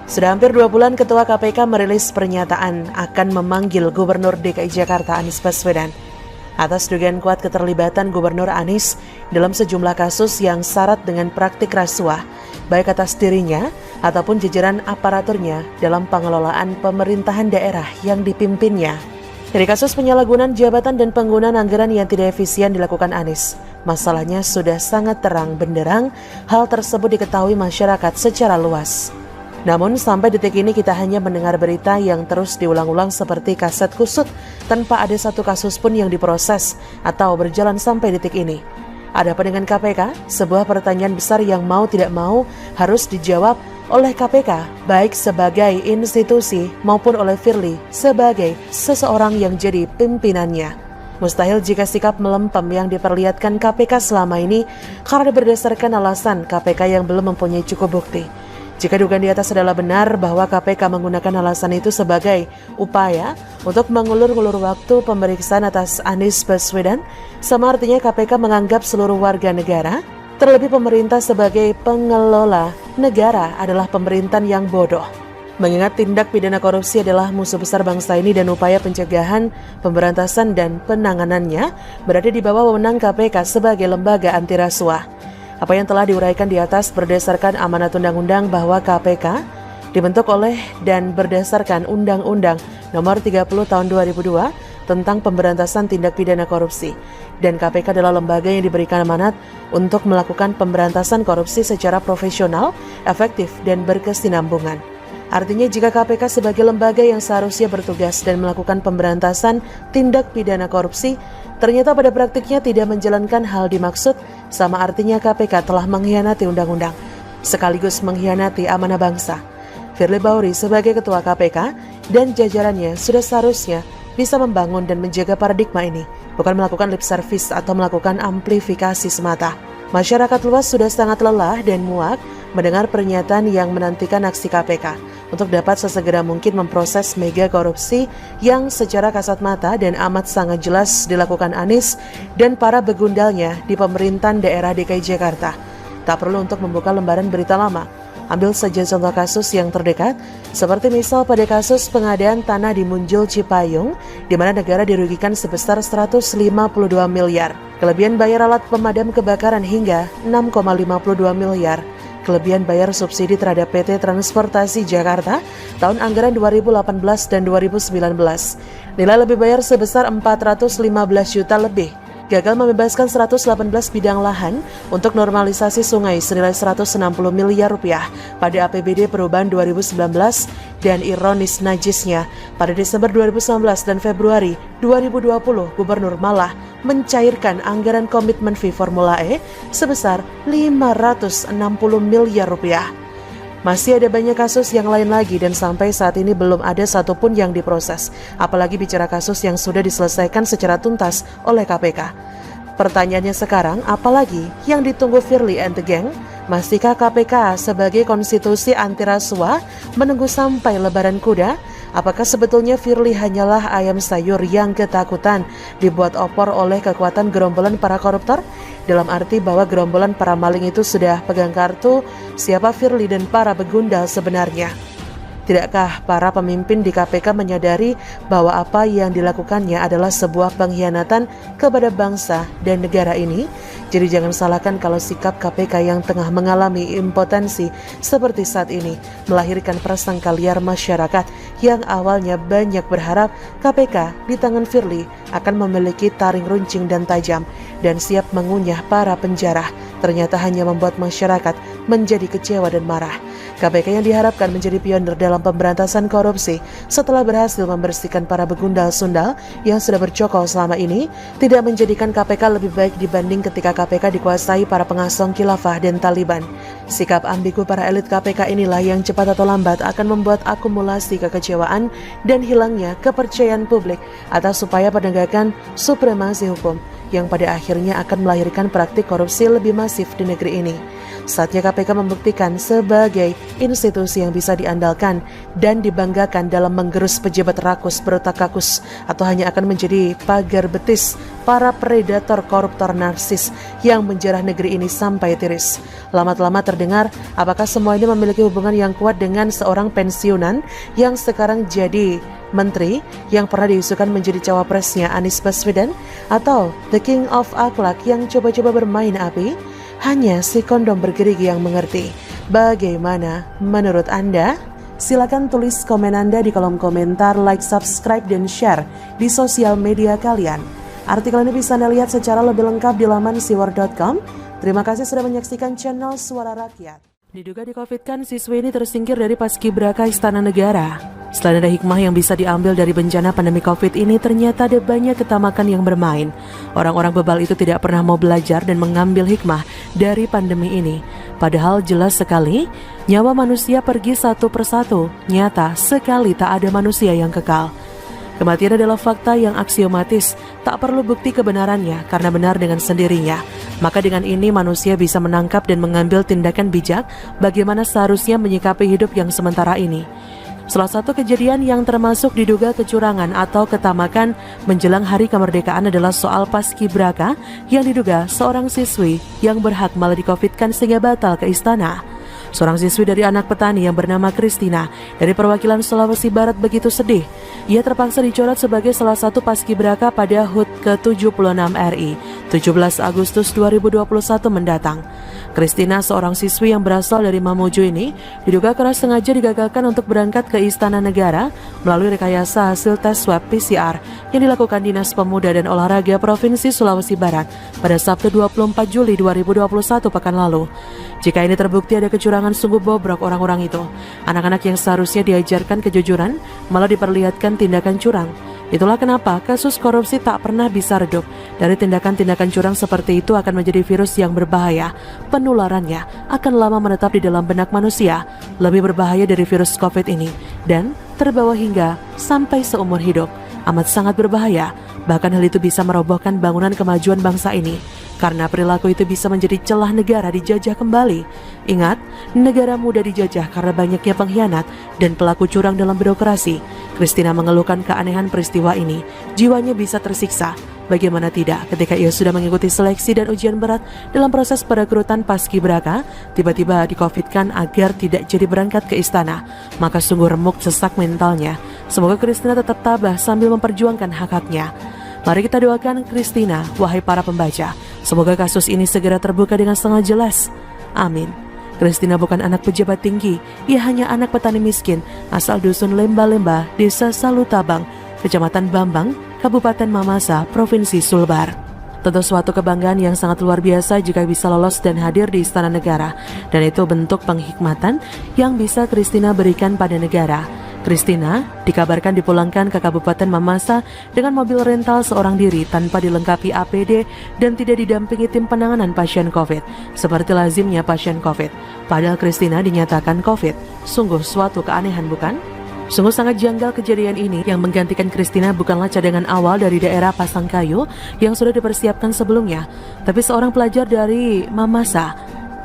Sudah hampir 2 bulan Ketua KPK merilis pernyataan akan memanggil Gubernur DKI Jakarta Anies Baswedan atas dugaan kuat keterlibatan Gubernur Anies dalam sejumlah kasus yang syarat dengan praktik rasuah, baik atas dirinya ataupun jajaran aparaturnya dalam pengelolaan pemerintahan daerah yang dipimpinnya. Dari kasus penyalahgunaan jabatan dan penggunaan anggaran yang tidak efisien dilakukan Anies, masalahnya sudah sangat terang benderang, hal tersebut diketahui masyarakat secara luas. Namun sampai detik ini kita hanya mendengar berita yang terus diulang-ulang seperti kaset kusut tanpa ada satu kasus pun yang diproses atau berjalan sampai detik ini. Adapun dengan KPK, sebuah pertanyaan besar yang mau tidak mau harus dijawab oleh KPK, baik sebagai institusi maupun oleh Firly sebagai seseorang yang jadi pimpinannya. Mustahil jika sikap melempem yang diperlihatkan KPK selama ini karena berdasarkan alasan KPK yang belum mempunyai cukup bukti. Jika dugaan di atas adalah benar bahwa KPK menggunakan alasan itu sebagai upaya untuk mengulur-ulur waktu pemeriksaan atas Anies Baswedan, sama artinya KPK menganggap seluruh warga negara, terlebih pemerintah sebagai pengelola negara adalah pemerintahan yang bodoh. Mengingat tindak pidana korupsi adalah musuh besar bangsa ini dan upaya pencegahan, pemberantasan dan penanganannya berada di bawah wewenang KPK sebagai lembaga anti rasuah. Apa yang telah diuraikan di atas berdasarkan amanat undang-undang bahwa KPK dibentuk oleh dan berdasarkan Undang-Undang Nomor 30 Tahun 2002 tentang pemberantasan tindak pidana korupsi. Dan KPK adalah lembaga yang diberikan amanat untuk melakukan pemberantasan korupsi secara profesional, efektif, dan berkesinambungan. Artinya jika KPK sebagai lembaga yang seharusnya bertugas dan melakukan pemberantasan tindak pidana korupsi, ternyata pada praktiknya tidak menjalankan hal dimaksud, sama artinya KPK telah mengkhianati undang-undang, sekaligus mengkhianati amanah bangsa. Firly Bahuri sebagai Ketua KPK dan jajarannya sudah seharusnya bisa membangun dan menjaga paradigma ini, bukan melakukan lip service atau melakukan amplifikasi semata. Masyarakat luas sudah sangat lelah dan muak mendengar pernyataan yang menantikan aksi KPK untuk dapat sesegera mungkin memproses mega korupsi yang secara kasat mata dan amat sangat jelas dilakukan Anies dan para begundalnya di pemerintahan daerah DKI Jakarta. Tak perlu untuk membuka lembaran berita lama. Ambil saja contoh kasus yang terdekat, seperti misal pada kasus pengadaan tanah di Munjul Cipayung, di mana negara dirugikan sebesar 152 miliar. Kelebihan bayar alat pemadam kebakaran hingga 6,52 miliar. Kelebihan bayar subsidi terhadap PT Transportasi Jakarta tahun anggaran 2018 dan 2019. Nilai lebih bayar sebesar 415 juta lebih. Gagal membebaskan 118 bidang lahan untuk normalisasi sungai senilai 160 miliar rupiah pada APBD perubahan 2019 dan ironis najisnya pada Desember 2019 dan Februari 2020 Gubernur malah mencairkan anggaran komitmen fee Formula E sebesar 560 miliar rupiah. Masih ada banyak kasus yang lain lagi dan sampai saat ini belum ada satupun yang diproses, apalagi bicara kasus yang sudah diselesaikan secara tuntas oleh KPK. Pertanyaannya sekarang, apalagi yang ditunggu Firly and the Gang? Masihkah KPK sebagai konstitusi anti rasuah menunggu sampai lebaran kuda? Apakah sebetulnya Firly hanyalah ayam sayur yang ketakutan dibuat opor oleh kekuatan gerombolan para koruptor? Dalam arti bahwa gerombolan para maling itu sudah pegang kartu siapa Firly dan para begundal sebenarnya. Tidakkah para pemimpin di KPK menyadari bahwa apa yang dilakukannya adalah sebuah pengkhianatan kepada bangsa dan negara ini? Jadi jangan salahkan kalau sikap KPK yang tengah mengalami impotensi seperti saat ini melahirkan prasangka liar masyarakat yang awalnya banyak berharap KPK di tangan Firly akan memiliki taring runcing dan tajam dan siap mengunyah para penjara. Ternyata hanya membuat masyarakat menjadi kecewa dan marah. KPK yang diharapkan menjadi pionir dalam pemberantasan korupsi setelah berhasil membersihkan para begundal sundal yang sudah bercokol selama ini, tidak menjadikan KPK lebih baik dibanding ketika KPK dikuasai para pengasong khilafah dan Taliban. Sikap ambigu para elit KPK inilah yang cepat atau lambat akan membuat akumulasi kekecewaan dan hilangnya kepercayaan publik atas upaya penegakan supremasi hukum yang pada akhirnya akan melahirkan praktik korupsi lebih masif di negeri ini. Saatnya KPK membuktikan sebagai institusi yang bisa diandalkan dan dibanggakan dalam menggerus pejabat rakus berotak kakus atau hanya akan menjadi pagar betis para predator koruptor narsis yang menjarah negeri ini sampai tiris. Lama-lama terdengar, apakah semua ini memiliki hubungan yang kuat dengan seorang pensiunan yang sekarang jadi menteri yang pernah diisukan menjadi cawapresnya Anies Baswedan, atau The King of Akhlak yang coba-coba bermain api? Hanya si kondom bergerigi yang mengerti. Bagaimana menurut Anda? Silakan tulis komen Anda di kolom komentar, like, subscribe, dan share di sosial media kalian. Artikel ini bisa Anda lihat secara lebih lengkap di laman siwar.com. Terima kasih sudah menyaksikan channel Suara Rakyat. Diduga di-Covid-kan, siswi ini tersingkir dari Paskibraka Istana Negara. Selain ada hikmah yang bisa diambil dari bencana pandemi Covid ini, ternyata ada banyak ketamakan yang bermain. Orang-orang bebal itu tidak pernah mau belajar dan mengambil hikmah dari pandemi ini. Padahal jelas sekali, nyawa manusia pergi satu persatu. Nyata sekali tak ada manusia yang kekal. Kematian adalah fakta yang aksiomatis, tak perlu bukti kebenarannya karena benar dengan sendirinya. Maka dengan ini manusia bisa menangkap dan mengambil tindakan bijak bagaimana seharusnya menyikapi hidup yang sementara ini. Salah satu kejadian yang termasuk diduga kecurangan atau ketamakan menjelang hari kemerdekaan adalah soal Paskibraka yang diduga seorang siswi yang berhak malah di-Covid-kan sehingga batal ke istana. Seorang siswi dari anak petani yang bernama Christina dari perwakilan Sulawesi Barat begitu sedih. Ia terpaksa dicoret sebagai salah satu Paskibraka pada HUT ke-76 RI 17 Agustus 2021 mendatang. Christina, seorang siswi yang berasal dari Mamuju ini, diduga keras sengaja digagalkan untuk berangkat ke Istana Negara melalui rekayasa hasil tes swab PCR yang dilakukan Dinas Pemuda dan Olahraga Provinsi Sulawesi Barat pada Sabtu 24 Juli 2021 pekan lalu. Jika ini terbukti ada kecurangan, sungguh bobrok orang-orang itu. Anak-anak yang seharusnya diajarkan kejujuran malah diperlihatkan tindakan curang. Itulah kenapa kasus korupsi tak pernah bisa redup. Dari tindakan-tindakan curang seperti itu akan menjadi virus yang berbahaya. Penularannya akan lama menetap di dalam benak manusia, lebih berbahaya dari virus COVID ini, dan terbawa hingga sampai seumur hidup. Amat sangat berbahaya, bahkan hal itu bisa merobohkan bangunan kemajuan bangsa ini. Karena perilaku itu bisa menjadi celah negara dijajah kembali. Ingat, negara mudah dijajah karena banyaknya pengkhianat dan pelaku curang dalam birokrasi. Christina mengeluhkan keanehan peristiwa ini. Jiwanya bisa tersiksa. Bagaimana tidak ketika ia sudah mengikuti seleksi dan ujian berat dalam proses perekrutan Paskibraka, tiba-tiba di-Covid-kan agar tidak jadi berangkat ke istana. Maka sungguh remuk sesak mentalnya. Semoga Christina tetap tabah sambil memperjuangkan hak-haknya. Mari kita doakan Christina, wahai para pembaca. Semoga kasus ini segera terbuka dengan sangat jelas. Amin. Christina bukan anak pejabat tinggi, ia hanya anak petani miskin asal dusun Lemba-Lemba, Desa Salutabang, Kecamatan Bambang, Kabupaten Mamasa, Provinsi Sulbar. Tentu suatu kebanggaan yang sangat luar biasa jika bisa lolos dan hadir di Istana Negara, dan itu bentuk penghikmatan yang bisa Christina berikan pada negara. Christina dikabarkan dipulangkan ke Kabupaten Mamasa dengan mobil rental seorang diri tanpa dilengkapi APD dan tidak didampingi tim penanganan pasien COVID seperti lazimnya pasien COVID. Padahal Christina dinyatakan COVID. Sungguh suatu keanehan, bukan? Sungguh sangat janggal kejadian ini. Yang menggantikan Christina bukanlah cadangan awal dari daerah Pasangkayu yang sudah dipersiapkan sebelumnya, tapi seorang pelajar dari Mamasa.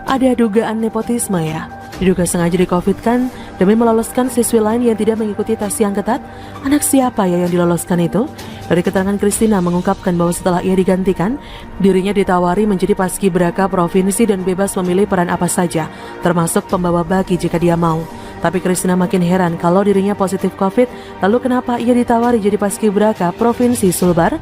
Ada dugaan nepotisme ya. Diduga sengaja di-Covid-kan demi meloloskan siswi lain yang tidak mengikuti tes yang ketat. Anak siapa ya yang diloloskan itu? Dari keterangan Christina mengungkapkan bahwa setelah ia digantikan, dirinya ditawari menjadi Paskibraka provinsi dan bebas memilih peran apa saja, termasuk pembawa baki jika dia mau. Tapi Christina makin heran kalau dirinya positif COVID, lalu kenapa ia ditawari jadi Paskibraka Provinsi Sulbar?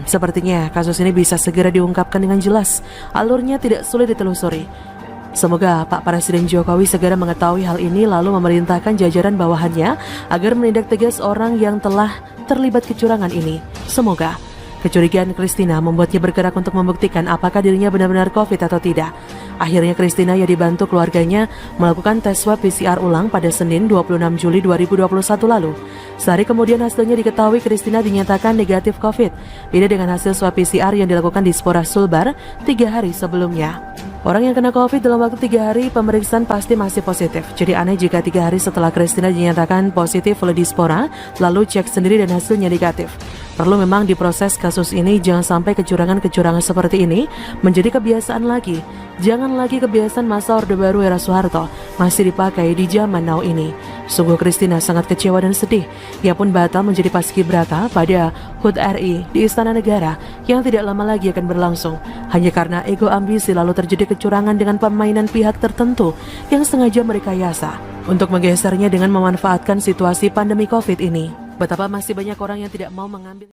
Sepertinya kasus ini bisa segera diungkapkan dengan jelas. Alurnya tidak sulit ditelusuri. Semoga Pak Presiden Jokowi segera mengetahui hal ini lalu memerintahkan jajaran bawahannya agar menindak tegas orang yang telah terlibat kecurangan ini. Semoga. Kecurigaan Christina membuatnya bergerak untuk membuktikan apakah dirinya benar-benar COVID atau tidak. Akhirnya Christina yang dibantu keluarganya melakukan tes swab PCR ulang pada Senin 26 Juli 2021 lalu. Sehari kemudian hasilnya diketahui Christina dinyatakan negatif COVID. Beda dengan hasil swab PCR yang dilakukan di Spora Sulbar 3 hari sebelumnya. Orang yang kena COVID dalam waktu 3 hari pemeriksaan pasti masih positif. Jadi aneh jika 3 hari setelah Christina dinyatakan positif oleh Dispora, lalu cek sendiri dan hasilnya negatif. Perlu memang diproses kasus ini, jangan sampai kecurangan-kecurangan seperti ini menjadi kebiasaan lagi. Jangan lagi kebiasaan masa Orde Baru era Soeharto masih dipakai di zaman now ini. Sungguh Kristina sangat kecewa dan sedih. Ia pun batal menjadi paskibraka pada HUT RI di Istana Negara yang tidak lama lagi akan berlangsung. Hanya karena ego ambisi lalu terjadi kecurangan dengan permainan pihak tertentu yang sengaja merekayasa untuk menggesernya dengan memanfaatkan situasi pandemi COVID ini. Betapa masih banyak orang yang tidak mau mengambil